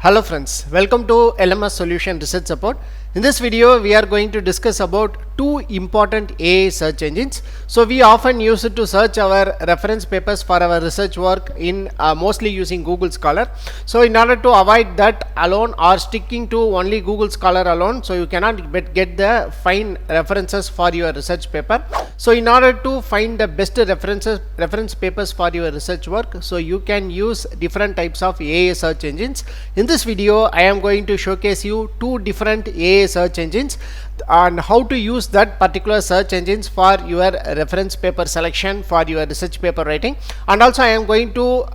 Hello friends, welcome to LMS Solution Research Support. In this video, we are going to discuss about two important AI search engines. So we often use it to search our reference papers for our research work in mostly using Google Scholar. So in order to avoid that alone or sticking to only Google Scholar alone, so you cannot get the fine references for your research paper. So in order to find the best reference papers for your research work, so you can use different types of AI search engines. In this video, I am going to showcase you two different AI search engines and how to use that particular search engines for your reference paper selection for your research paper writing, and also I am going to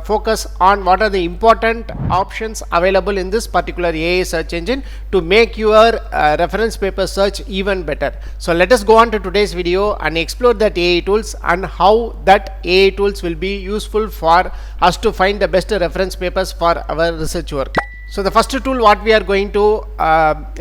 focus on what are the important options available in this particular AI search engine to make your reference paper search even better. So let us go on to today's video and explore that AI tools and how that AI tools will be useful for us to find the best reference papers for our research work. So the first tool what we are going to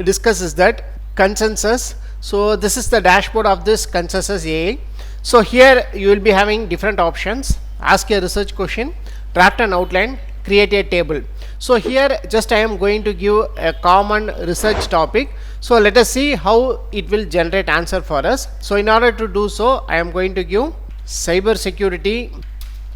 discuss is that Concensus. So this is the dashboard of this Concensus AI. So here you will be having different options: ask a research question, draft an outline, create a table. So here just I am going to give a common research topic. So let us see how it will generate answer for us. So in order to do so, I am going to give cyber security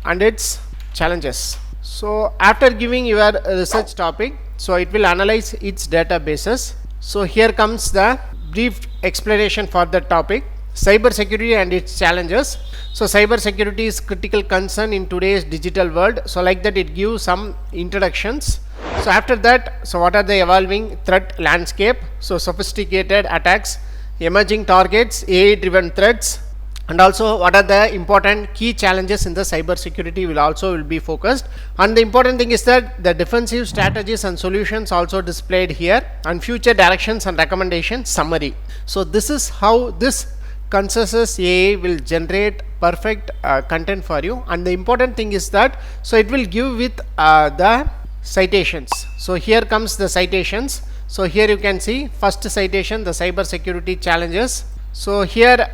and its challenges. So after giving your research topic, so it will analyze its databases. So here comes the brief explanation for the topic: cyber security and its challenges. So cyber security is critical concern in today's digital world. So like that it gives some introductions. So after that, so what are the evolving threat landscape? So sophisticated attacks, emerging targets, AI driven threats, and also what are the important key challenges in the cyber security will be focused. And the important thing is that the defensive strategies and solutions also displayed here, and future directions and recommendation summary. So this is how this Consensus AI will generate perfect content for you. And the important thing is that so it will give with the citations. So here comes the citations. So here you can see first citation, the cyber security challenges. So here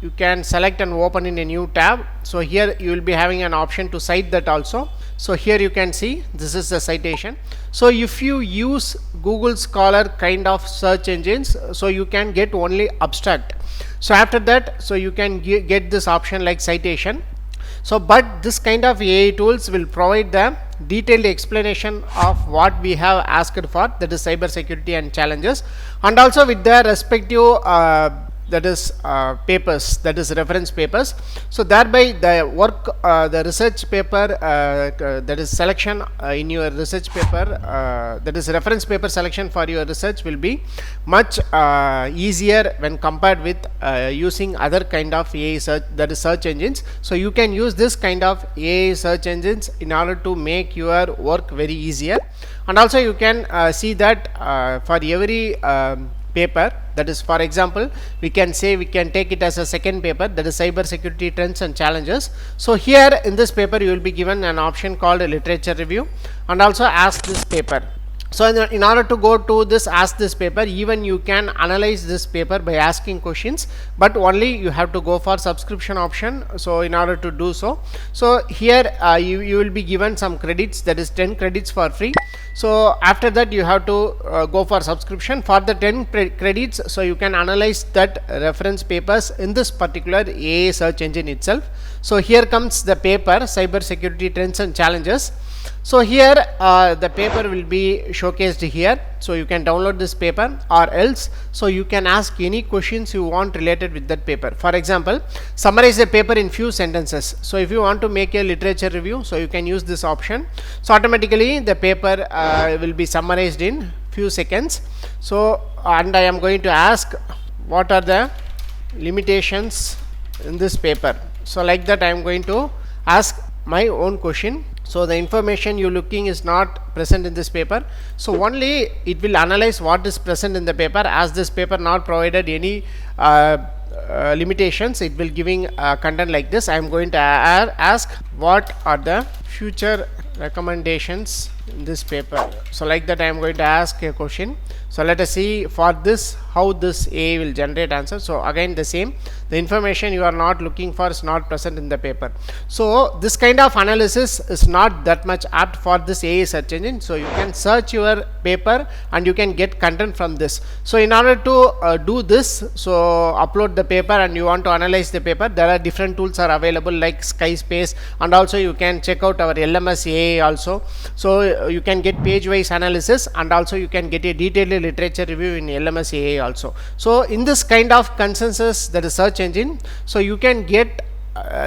you can select and open in a new tab. So here you will be having an option to cite that also. So here you can see this is the citation. So if you use Google Scholar kind of search engines, so you can get only abstract. So after that, so you can get this option like citation. So but this kind of AI tools will provide the detailed explanation of what we have asked for, that is cyber security and challenges, and also with their respective that is papers, that is reference papers. So thereby the work, the research paper, that is selection in your research paper, that is reference paper selection for your research will be much easier when compared with using other kind of AI search, that is search engines. So you can use this kind of AI search engines in order to make your work very easier. And also you can see that for every paper, that is, for example, we can take it as a second paper, that is cyber security trends and challenges. So here in this paper you will be given an option called literature review and also ask this paper. So in order to go to this ask this paper, even you can analyze this paper by asking questions, but only you have to go for subscription option. So in order to do so, so here you will be given some credits, that is 10 credits for free. So after that you have to go for subscription for the 10 credits. So you can analyze that reference papers in this particular AI search engine itself. So here comes the paper cyber security trends and challenges. So here the paper will be showcased here. So you can download this paper, or else so you can ask any questions you want related with that paper. For example, summarize the paper in few sentences. So if you want to make a literature review, so you can use this option. So automatically the paper will be summarized in few seconds. So and I am going to ask what are the limitations in this paper. So like that I am going to ask my own question. So the information you looking is not present in this paper. So only it will analyze what is present in the paper. As this paper not provided any limitations, it will giving content like this. I am going to ask what are the future recommendations in this paper. So like that I am going to ask a question. So let us see for this how this A will generate answer. So again the same, the information you are not looking for is not present in the paper. So this kind of analysis is not that much apt for this AI search engine. So you can search your paper and you can get content from this. So in order to do this, so upload the paper and you want to analyze the paper, there are different tools are available like Skyspace, and also you can check out our LMS AI also. So you can get page wise analysis, and also you can get a detailed literature review in LMS AI also. So in this kind of Concensus, that is search engine, so you can get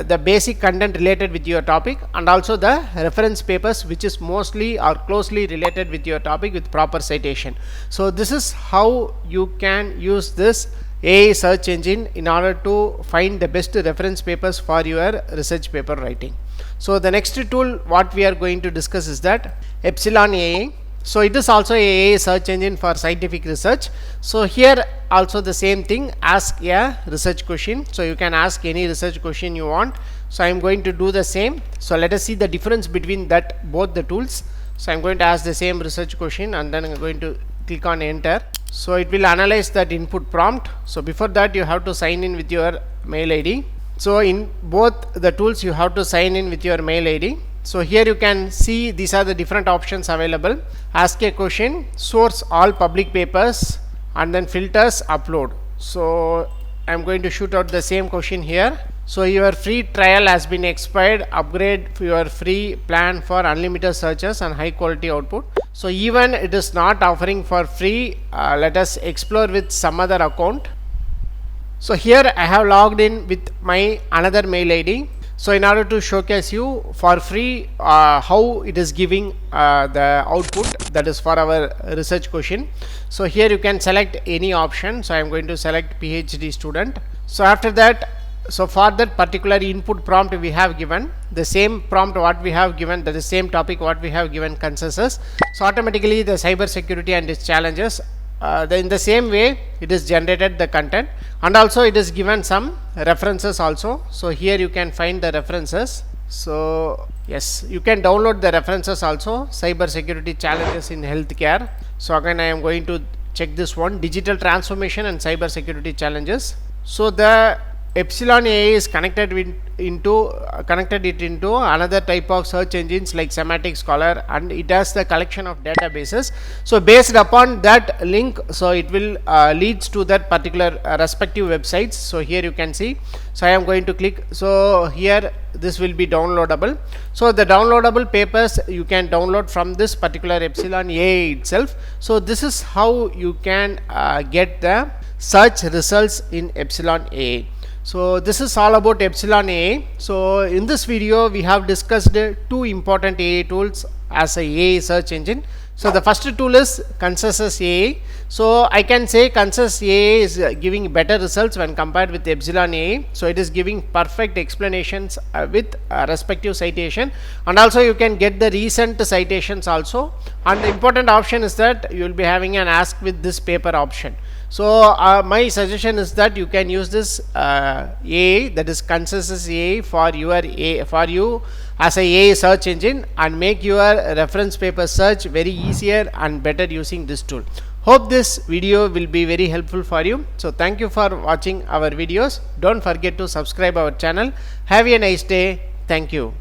the basic content related with your topic, and also the reference papers which is mostly or closely related with your topic with proper citation. So this is how you can use this AI search engine in order to find the best reference papers for your research paper writing. So the next tool what we are going to discuss is that Epsilon AI. So it is also a AI search engine for scientific research. So here also the same thing, ask a research question. So you can ask any research question you want. So I am going to do the same. So let us see the difference between that both the tools. So I am going to ask the same research question and then I am going to click on enter. So it will analyze that input prompt. So before that you have to sign in with your mail ID. So in both the tools you have to sign in with your mail ID. So here you can see these are the different options available. Ask a question, source all public papers, and then filters, upload. So I am going to shoot out the same question here. So your free trial has been expired, upgrade your free plan for unlimited searches and high quality output. So even it is not offering for free, let us explore with some other account. So here I have logged in with my another mail ID. So in order to showcase you for free how it is giving the output, that is for our research question. So here you can select any option. So I am going to select PhD student. So after that, so for that particular input prompt we have given the same prompt what we have given, that is same topic what we have given Consensus. So automatically the cyber security and its challenges, in the same way it is generated the content, and also it is given some references also. So here you can find the references. So yes, you can download the references also, cyber security challenges in healthcare. So again I am going to check this one, digital transformation and cyber security challenges. So the Epsilon AI is connected into another type of search engines like Semantic Scholar, and it has the collection of databases. So based upon that link, so it will leads to that particular respective websites. So here you can see. So I am going to click. So here this will be downloadable. So the downloadable papers you can download from this particular Epsilon AI itself. So this is how you can get the search results in Epsilon AI. So this is all about Epsilon AI. So in this video we have discussed two important AI tools as a AI search engine. So the first tool is Consensus AI. So I can say Consensus AI is giving better results when compared with Epsilon AI. So it is giving perfect explanations with respective citation, and also you can get the recent citations also. And the important option is that you will be having an ask with this paper option. So my suggestion is that you can use this AI, that is Consensus AI, for you as a AI search engine, and make your reference paper search very easier and better using this tool. Hope this video will be very helpful for you. So thank you for watching our videos. Don't forget to subscribe our channel. Have a nice day. Thank you.